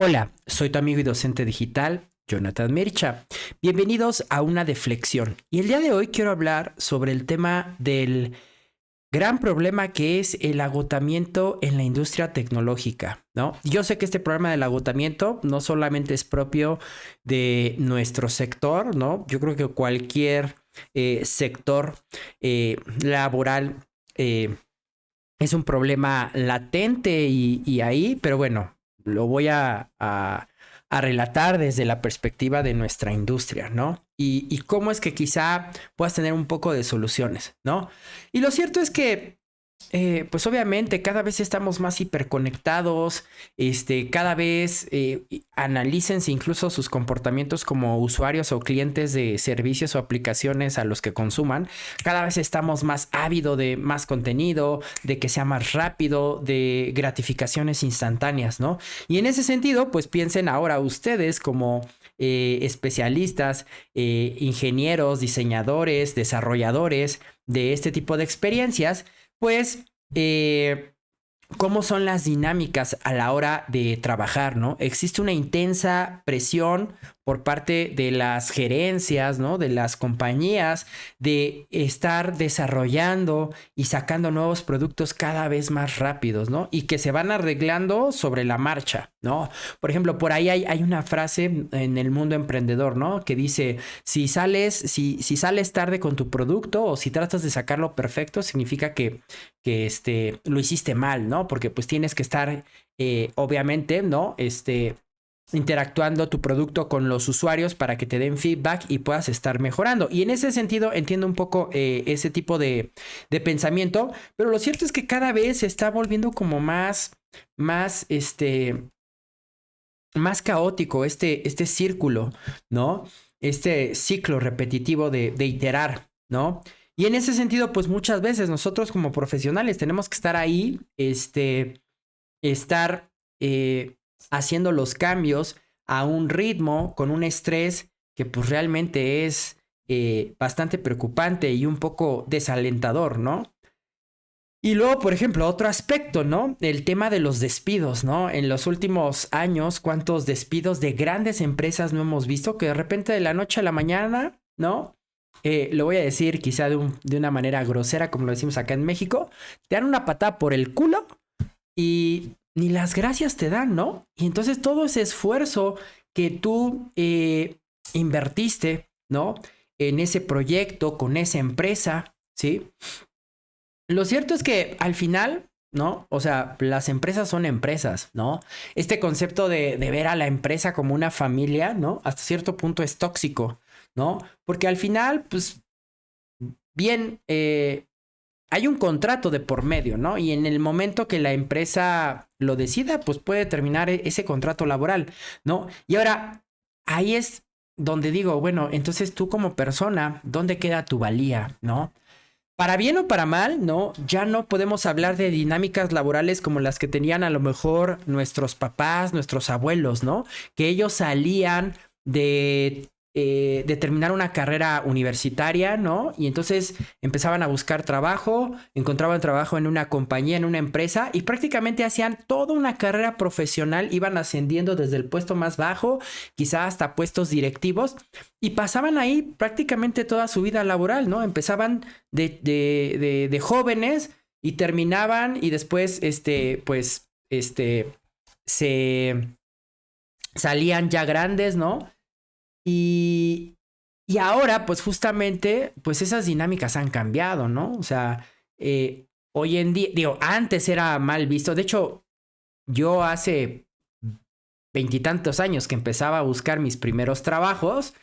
Hola, soy tu amigo y docente digital, Jonathan Mercha. Bienvenidos a una deflexión. Y el día de hoy quiero hablar sobre el tema del gran problema que es el agotamiento en la industria tecnológica, ¿no? Yo sé que este problema del agotamiento no solamente es propio de nuestro sector, ¿no? Yo creo que cualquier sector laboral es un problema latente y ahí, pero bueno, lo voy a relatar desde la perspectiva de nuestra industria, ¿no? Y cómo es que quizá puedas tener un poco de soluciones, ¿no? Y lo cierto es que pues obviamente cada vez estamos más hiperconectados, cada vez analícense incluso sus comportamientos como usuarios o clientes de servicios o aplicaciones a los que consuman. Cada vez estamos más ávidos de más contenido, de que sea más rápido, de gratificaciones instantáneas, ¿no? Y en ese sentido, pues piensen ahora ustedes como especialistas, ingenieros, diseñadores, desarrolladores de este tipo de experiencias, pues, cómo son las dinámicas a la hora de trabajar, ¿no? Existe una intensa presión por parte de las gerencias, ¿no? De las compañías, de estar desarrollando y sacando nuevos productos cada vez más rápidos, ¿no? Y que se van arreglando sobre la marcha, ¿no? Por ejemplo, por ahí hay una frase en el mundo emprendedor, ¿no? Que dice, si sales tarde con tu producto o si tratas de sacarlo perfecto, significa que lo hiciste mal, ¿no? Porque pues tienes que estar, obviamente, ¿no? Interactuando tu producto con los usuarios para que te den feedback y puedas estar mejorando. Y en ese sentido entiendo un poco ese tipo de pensamiento, pero lo cierto es que cada vez se está volviendo como más, más caótico este círculo, ¿no? Este ciclo repetitivo de iterar, ¿no? Y en ese sentido, pues muchas veces nosotros como profesionales tenemos que estar ahí, estar haciendo los cambios a un ritmo, con un estrés que pues realmente es bastante preocupante y un poco desalentador, ¿no? Y luego, por ejemplo, otro aspecto, ¿no? El tema de los despidos, ¿no? En los últimos años, ¿cuántos despidos de grandes empresas no hemos visto? Que de repente de la noche a la mañana, ¿no? Lo voy a decir quizá de una manera grosera, como lo decimos acá en México, te dan una patada por el culo y ni las gracias te dan, ¿no? Y entonces todo ese esfuerzo que tú invertiste, ¿no? En ese proyecto, con esa empresa, ¿sí? Lo cierto es que al final, ¿no? O sea, las empresas son empresas, ¿no? Este concepto de ver a la empresa como una familia, ¿no? Hasta cierto punto es tóxico, ¿no? Porque al final, pues, bien, hay un contrato de por medio, ¿no? Y en el momento que la empresa lo decida, pues puede terminar ese contrato laboral, ¿no? Y ahora, ahí es donde digo, bueno, entonces tú como persona, ¿dónde queda tu valía, ¿no? Para bien o para mal, ¿no? Ya no podemos hablar de dinámicas laborales como las que tenían a lo mejor nuestros papás, nuestros abuelos, ¿no? Que ellos salían de terminar una carrera universitaria, ¿no? Y entonces empezaban a buscar trabajo, encontraban trabajo en una compañía, en una empresa y prácticamente hacían toda una carrera profesional, iban ascendiendo desde el puesto más bajo, quizá hasta puestos directivos y pasaban ahí prácticamente toda su vida laboral, ¿no? Empezaban de jóvenes y terminaban y después, se salían ya grandes, ¿no? Y, y ahora, pues justamente, pues esas dinámicas han cambiado, ¿no? O sea, hoy en día, digo, antes era mal visto. De hecho, yo hace veintitantos años que empezaba a buscar mis primeros trabajos,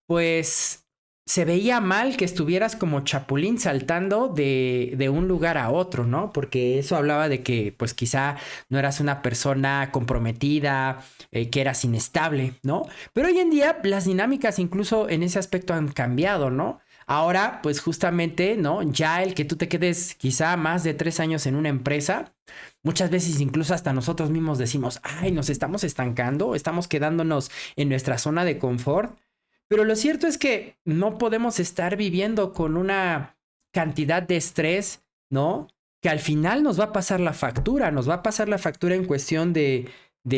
pues se veía mal que estuvieras como chapulín saltando de un lugar a otro, ¿no? Porque eso hablaba de que pues quizá no eras una persona comprometida, que eras inestable, ¿no? Pero hoy en día las dinámicas incluso en ese aspecto han cambiado, ¿no? Ahora, pues justamente, ¿no? Ya el que tú te quedes quizá más de 3 años en una empresa, muchas veces incluso hasta nosotros mismos decimos, ay, nos estamos estancando, estamos quedándonos en nuestra zona de confort. Pero lo cierto es que no podemos estar viviendo con una cantidad de estrés, ¿no? Que al final nos va a pasar la factura, nos va a pasar la factura en cuestión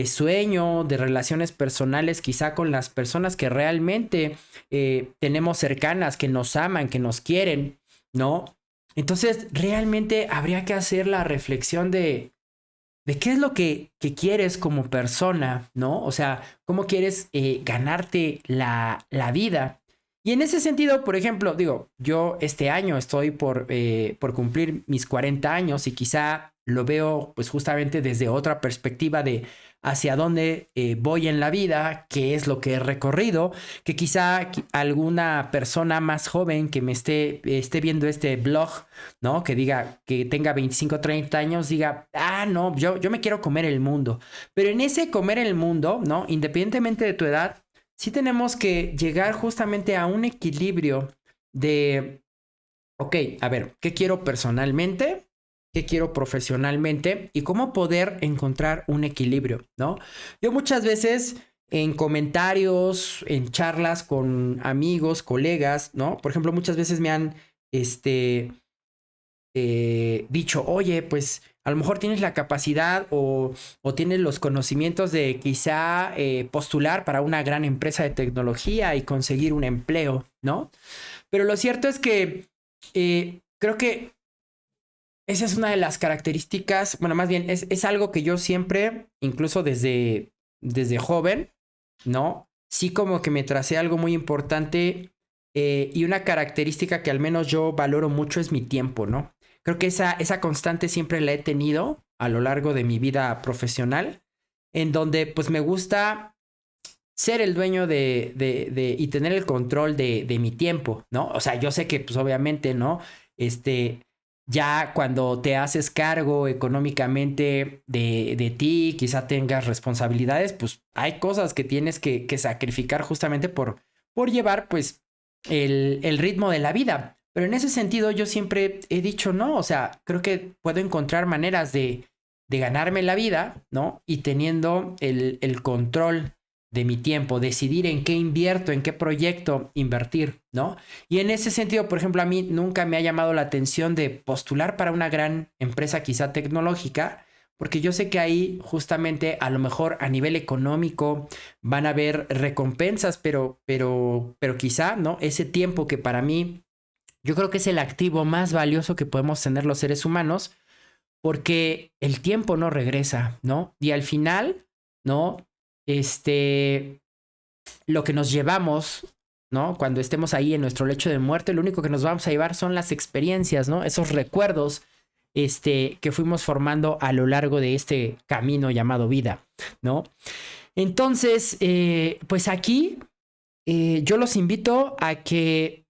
sueño, de relaciones personales, quizá con las personas que realmente tenemos cercanas, que nos aman, que nos quieren, ¿no? Entonces, realmente habría que hacer la reflexión de qué es lo que quieres como persona, ¿no? O sea, cómo quieres ganarte la vida. Y en ese sentido, por ejemplo, digo, yo este año estoy por cumplir mis 40 años y quizá lo veo pues justamente desde otra perspectiva de hacia dónde voy en la vida, qué es lo que he recorrido, que quizá alguna persona más joven que me esté viendo este blog, ¿no? Que diga, que tenga 25, 30 años, diga, no, yo me quiero comer el mundo. Pero en ese comer el mundo, ¿no? Independientemente de tu edad, sí tenemos que llegar justamente a un equilibrio de, ok, a ver, ¿qué quiero personalmente? ¿Qué quiero profesionalmente? Y cómo poder encontrar un equilibrio, ¿no? Yo muchas veces en comentarios, en charlas con amigos, colegas, ¿no? Por ejemplo, muchas veces me han, dicho, oye, pues a lo mejor tienes la capacidad o tienes los conocimientos de quizá postular para una gran empresa de tecnología y conseguir un empleo, ¿no? Pero lo cierto es que creo que esa es una de las características, bueno, más bien es algo que yo siempre, incluso desde joven, ¿no? Sí como que me tracé algo muy importante y una característica que al menos yo valoro mucho es mi tiempo, ¿no? Creo que esa constante siempre la he tenido a lo largo de mi vida profesional, en donde pues me gusta ser el dueño y tener el control de mi tiempo, ¿no? O sea, yo sé que pues obviamente, ¿no? Ya cuando te haces cargo económicamente de ti, quizá tengas responsabilidades, pues hay cosas que tienes que sacrificar justamente por llevar pues el ritmo de la vida. Pero en ese sentido yo siempre he dicho no, o sea, creo que puedo encontrar maneras de ganarme la vida, ¿no? Y teniendo el control de mi tiempo, decidir en qué invierto, en qué proyecto invertir, ¿no? Y en ese sentido, por ejemplo, a mí nunca me ha llamado la atención de postular para una gran empresa quizá tecnológica, porque yo sé que ahí justamente a lo mejor a nivel económico van a haber recompensas, pero quizá, ¿no? Ese tiempo que para mí yo creo que es el activo más valioso que podemos tener los seres humanos, porque el tiempo no regresa, ¿no? Y al final, ¿no? Lo que nos llevamos, ¿no? Cuando estemos ahí en nuestro lecho de muerte, lo único que nos vamos a llevar son las experiencias, ¿no? Esos recuerdos, que fuimos formando a lo largo de este camino llamado vida, ¿no? Entonces, pues aquí yo los invito a que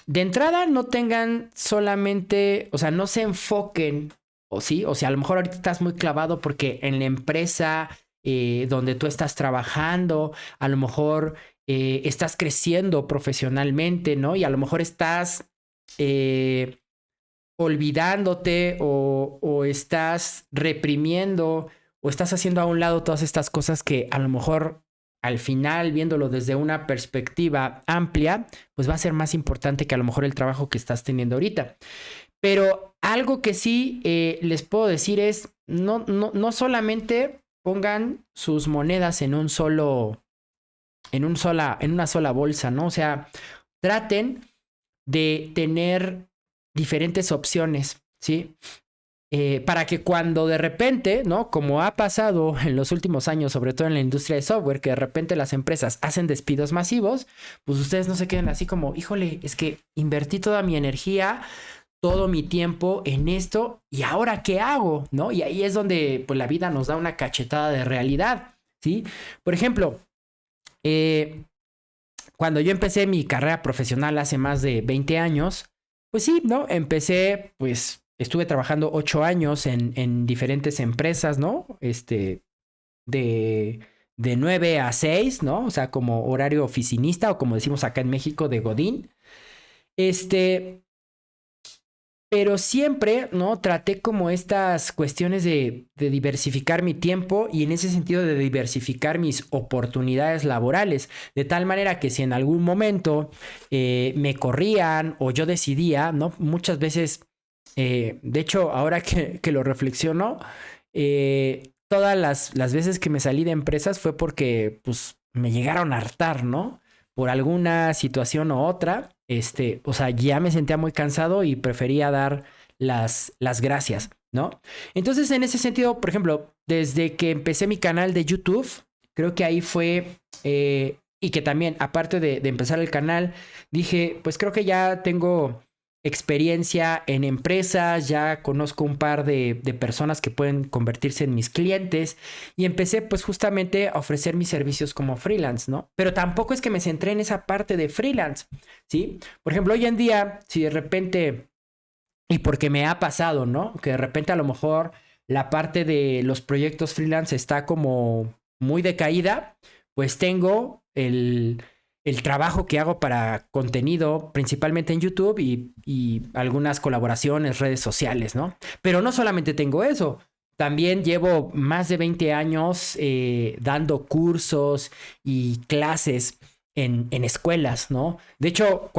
de entrada no tengan solamente, o sea, no se enfoquen, o sí, o sea, a lo mejor ahorita estás muy clavado porque en la empresa donde tú estás trabajando, a lo mejor estás creciendo profesionalmente, ¿no? Y a lo mejor estás olvidándote o estás reprimiendo o estás haciendo a un lado todas estas cosas que a lo mejor al final, viéndolo desde una perspectiva amplia, pues va a ser más importante que a lo mejor el trabajo que estás teniendo ahorita. Pero algo que sí les puedo decir es, no solamente pongan sus monedas en una sola bolsa, ¿no? O sea, traten de tener diferentes opciones, ¿sí? Para que cuando de repente, ¿no? Como ha pasado en los últimos años, sobre todo en la industria de software, que de repente las empresas hacen despidos masivos, pues ustedes no se queden así como, híjole, es que invertí toda mi energía, todo mi tiempo en esto y ahora qué hago, ¿no? Y ahí es donde pues la vida nos da una cachetada de realidad, ¿sí? Por ejemplo, cuando yo empecé mi carrera profesional hace más de 20 años, pues sí, ¿no? Empecé, pues estuve trabajando 8 años en diferentes empresas, ¿no? De, de 9 a 6, ¿no? O sea, como horario oficinista o como decimos acá en México, de Godín. Pero siempre, ¿no? Traté como estas cuestiones de diversificar mi tiempo y en ese sentido de diversificar mis oportunidades laborales, de tal manera que si en algún momento me corrían o yo decidía, ¿no? Muchas veces, de hecho, ahora que lo reflexiono, todas las veces que me salí de empresas fue porque pues me llegaron a hartar, ¿no? Por alguna situación u otra, o sea, ya me sentía muy cansado y prefería dar las gracias, ¿no? Entonces, en ese sentido, por ejemplo, desde que empecé mi canal de YouTube, creo que ahí fue, y que también, aparte de empezar el canal, dije, pues creo que ya tengo experiencia en empresas, ya conozco un par de personas que pueden convertirse en mis clientes y empecé pues justamente a ofrecer mis servicios como freelance, ¿no? Pero tampoco es que me centré en esa parte de freelance, ¿sí? Por ejemplo, hoy en día, si de repente, y porque me ha pasado, ¿no? Que de repente a lo mejor la parte de los proyectos freelance está como muy decaída, pues tengo el trabajo que hago para contenido, principalmente en YouTube y algunas colaboraciones, redes sociales, ¿no? Pero no solamente tengo eso. También llevo más de 20 años dando cursos y clases en escuelas, ¿no? De hecho,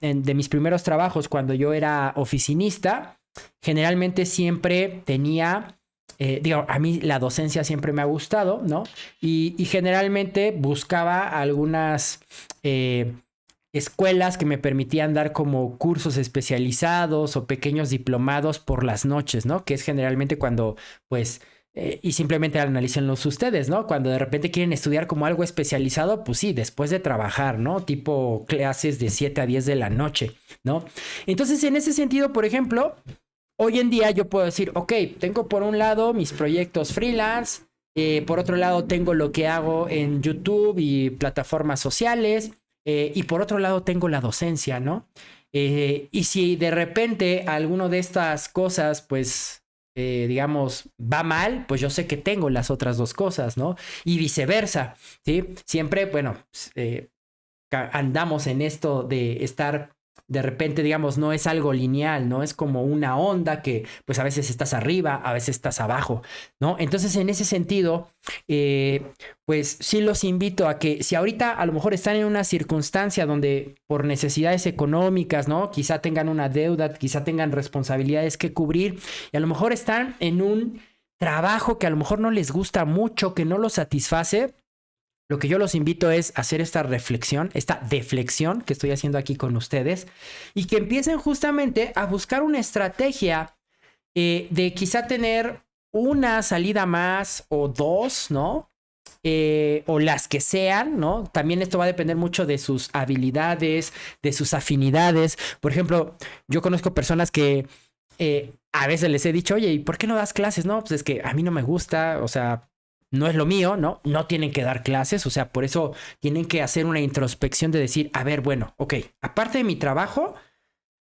de mis primeros trabajos, cuando yo era oficinista, generalmente siempre tenía, digo, a mí la docencia siempre me ha gustado, ¿no? Y generalmente buscaba algunas escuelas que me permitían dar como cursos especializados o pequeños diplomados por las noches, ¿no? Que es generalmente cuando, pues, y simplemente analícenlos ustedes, ¿no? Cuando de repente quieren estudiar como algo especializado, pues sí, después de trabajar, ¿no? Tipo clases de 7 a 10 de la noche, ¿no? Entonces, en ese sentido, por ejemplo, hoy en día yo puedo decir, ok, tengo por un lado mis proyectos freelance, por otro lado tengo lo que hago en YouTube y plataformas sociales, y por otro lado tengo la docencia, ¿no? Y si de repente alguno de estas cosas, pues, digamos, va mal, pues yo sé que tengo las otras dos cosas, ¿no? Y viceversa, ¿sí? Siempre, bueno, andamos en esto de estar de repente, digamos, no es algo lineal, ¿no? Es como una onda que pues a veces estás arriba, a veces estás abajo, ¿no? Entonces, en ese sentido, pues sí los invito a que si ahorita a lo mejor están en una circunstancia donde por necesidades económicas, ¿no? Quizá tengan una deuda, quizá tengan responsabilidades que cubrir y a lo mejor están en un trabajo que a lo mejor no les gusta mucho, que no los satisface. Lo que yo los invito es hacer esta reflexión, esta deflexión que estoy haciendo aquí con ustedes y que empiecen justamente a buscar una estrategia de quizá tener una salida más o dos, ¿no? O las que sean, ¿no? También esto va a depender mucho de sus habilidades, de sus afinidades. Por ejemplo, yo conozco personas que a veces les he dicho, oye, ¿y por qué no das clases? No, pues es que a mí no me gusta, o sea, no es lo mío, ¿no? No tienen que dar clases, o sea, por eso tienen que hacer una introspección de decir, a ver, bueno, ok, aparte de mi trabajo,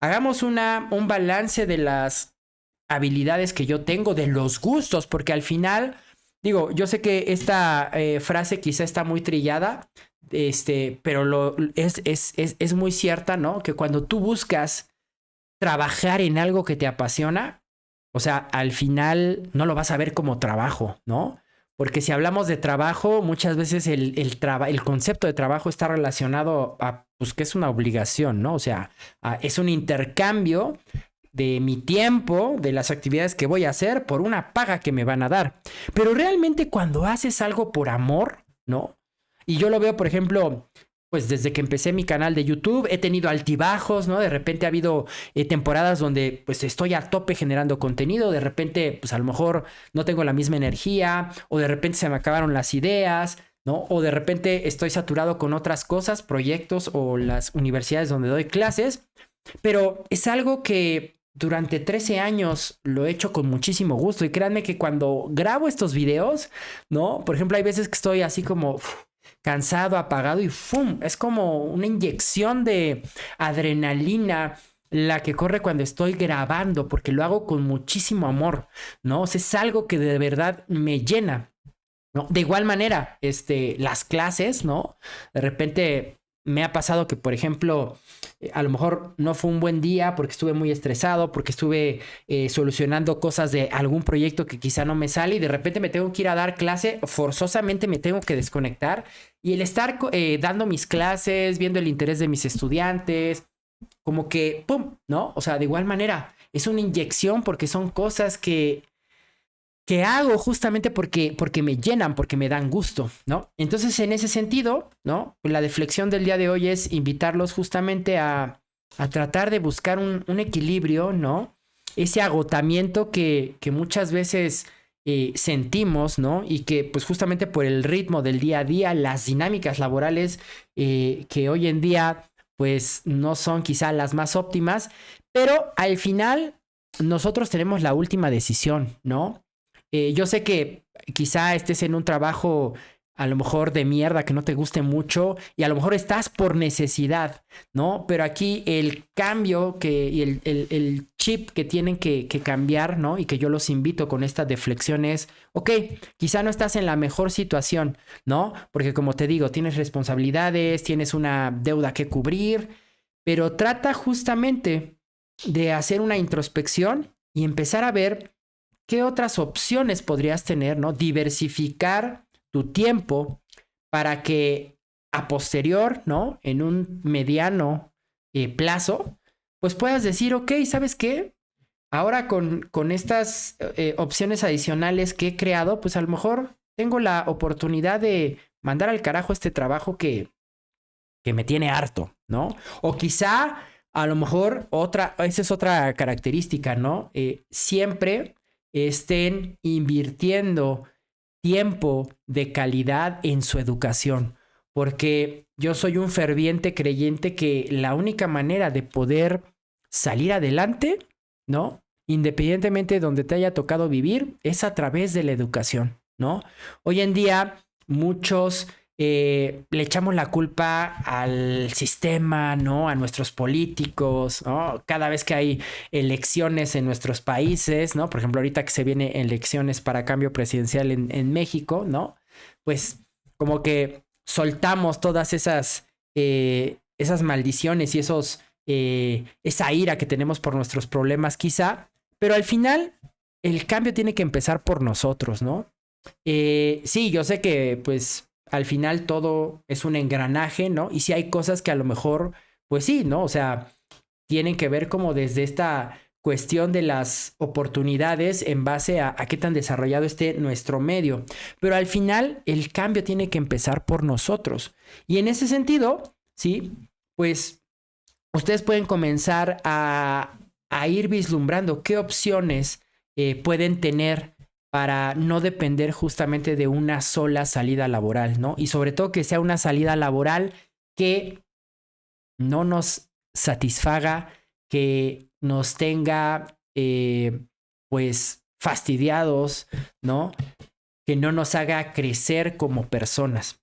hagamos un balance de las habilidades que yo tengo, de los gustos, porque al final, digo, yo sé que esta frase quizá está muy trillada, pero es muy cierta, ¿no? Que cuando tú buscas trabajar en algo que te apasiona, o sea, al final no lo vas a ver como trabajo, ¿no? Porque si hablamos de trabajo, muchas veces el concepto de trabajo está relacionado a, pues, que es una obligación, ¿no? O sea, es un intercambio de mi tiempo, de las actividades que voy a hacer por una paga que me van a dar. Pero realmente cuando haces algo por amor, ¿no? Y yo lo veo, por ejemplo, pues desde que empecé mi canal de YouTube he tenido altibajos, ¿no? De repente ha habido temporadas donde pues estoy a tope generando contenido, de repente pues a lo mejor no tengo la misma energía o de repente se me acabaron las ideas, ¿no? O de repente estoy saturado con otras cosas, proyectos o las universidades donde doy clases, pero es algo que durante 13 años lo he hecho con muchísimo gusto y créanme que cuando grabo estos videos, ¿no? Por ejemplo, hay veces que estoy así como cansado, apagado y ¡fum! Es como una inyección de adrenalina la que corre cuando estoy grabando porque lo hago con muchísimo amor, ¿no? O sea, es algo que de verdad me llena, ¿no? De igual manera, las clases, ¿no? De repente me ha pasado que, por ejemplo, a lo mejor no fue un buen día porque estuve muy estresado, porque estuve solucionando cosas de algún proyecto que quizá no me sale y de repente me tengo que ir a dar clase, forzosamente me tengo que desconectar y el estar dando mis clases, viendo el interés de mis estudiantes, como que, ¡pum!, ¿no? O sea, de igual manera, es una inyección porque son cosas que que hago justamente porque me llenan, porque me dan gusto, ¿no? Entonces, en ese sentido, ¿no? La deflexión del día de hoy es invitarlos justamente a tratar de buscar un equilibrio, ¿no? Ese agotamiento que muchas veces sentimos, ¿no? Y que pues justamente por el ritmo del día a día, las dinámicas laborales que hoy en día pues no son quizá las más óptimas, pero al final nosotros tenemos la última decisión, ¿no? Yo sé que quizá estés en un trabajo a lo mejor de mierda que no te guste mucho y a lo mejor estás por necesidad, ¿no? Pero aquí el cambio y el chip que tienen que cambiar, ¿no? Y que yo los invito con esta deflexión es, ok, quizá no estás en la mejor situación, ¿no? Porque como te digo, tienes responsabilidades, tienes una deuda que cubrir, pero trata justamente de hacer una introspección y empezar a ver qué otras opciones podrías tener, ¿no? Diversificar tu tiempo para que a posterior, ¿no? En un mediano plazo, pues puedas decir, ok, ¿sabes qué? Ahora con estas opciones adicionales que he creado, pues a lo mejor tengo la oportunidad de mandar al carajo este trabajo que me tiene harto, ¿no? O quizá a lo mejor esa es otra característica, ¿no? Siempre estén invirtiendo tiempo de calidad en su educación, porque yo soy un ferviente creyente que la única manera de poder salir adelante, ¿no? Independientemente de donde te haya tocado vivir, es a través de la educación, ¿no? Hoy en día muchos le echamos la culpa al sistema, ¿no? A nuestros políticos, ¿no? Cada vez que hay elecciones en nuestros países, ¿no? Por ejemplo, ahorita que se vienen elecciones para cambio presidencial en México, ¿no? Pues como que soltamos todas esas maldiciones y esa ira que tenemos por nuestros problemas quizá, pero al final el cambio tiene que empezar por nosotros, ¿no? Sí, yo sé que pues al final todo es un engranaje, ¿no? Y si hay cosas que a lo mejor, pues sí, ¿no? O sea, tienen que ver como desde esta cuestión de las oportunidades en base a qué tan desarrollado esté nuestro medio. Pero al final el cambio tiene que empezar por nosotros. Y en ese sentido, sí, pues ustedes pueden comenzar a ir vislumbrando qué opciones pueden tener para no depender justamente de una sola salida laboral, ¿no? Y sobre todo que sea una salida laboral que no nos satisfaga, que nos tenga, pues, fastidiados, ¿no? Que no nos haga crecer como personas,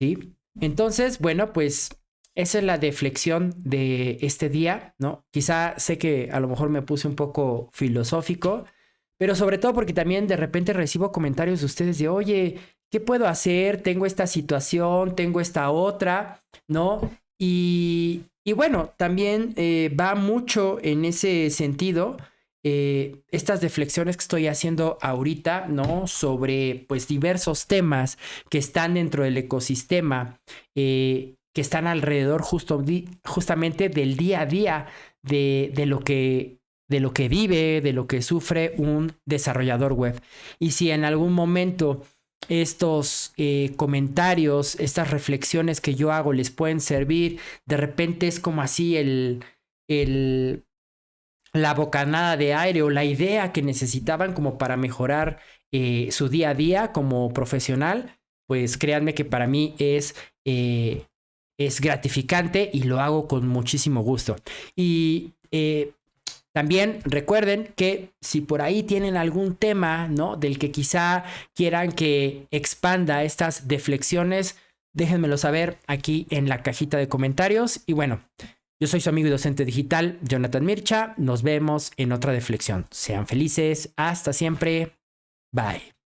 ¿sí? Entonces, bueno, pues esa es la deflexión de este día, ¿no? Quizá sé que a lo mejor me puse un poco filosófico, pero sobre todo porque también de repente recibo comentarios de ustedes de, oye, ¿qué puedo hacer? Tengo esta situación, tengo esta otra, ¿no? Y bueno, también va mucho en ese sentido estas reflexiones que estoy haciendo ahorita, ¿no? Sobre pues diversos temas que están dentro del ecosistema, que están alrededor justamente del día a día de lo que vive, de lo que sufre un desarrollador web. Y si en algún momento estos comentarios, estas reflexiones que yo hago les pueden servir, de repente es como así la bocanada de aire o la idea que necesitaban como para mejorar su día a día como profesional, pues créanme que para mí es gratificante y lo hago con muchísimo gusto. Y también recuerden que si por ahí tienen algún tema, ¿no? Del que quizá quieran que expanda estas deflexiones, déjenmelo saber aquí en la cajita de comentarios. Y bueno, yo soy su amigo y docente digital, Jonathan Mircha. Nos vemos en otra deflexión. Sean felices. Hasta siempre. Bye.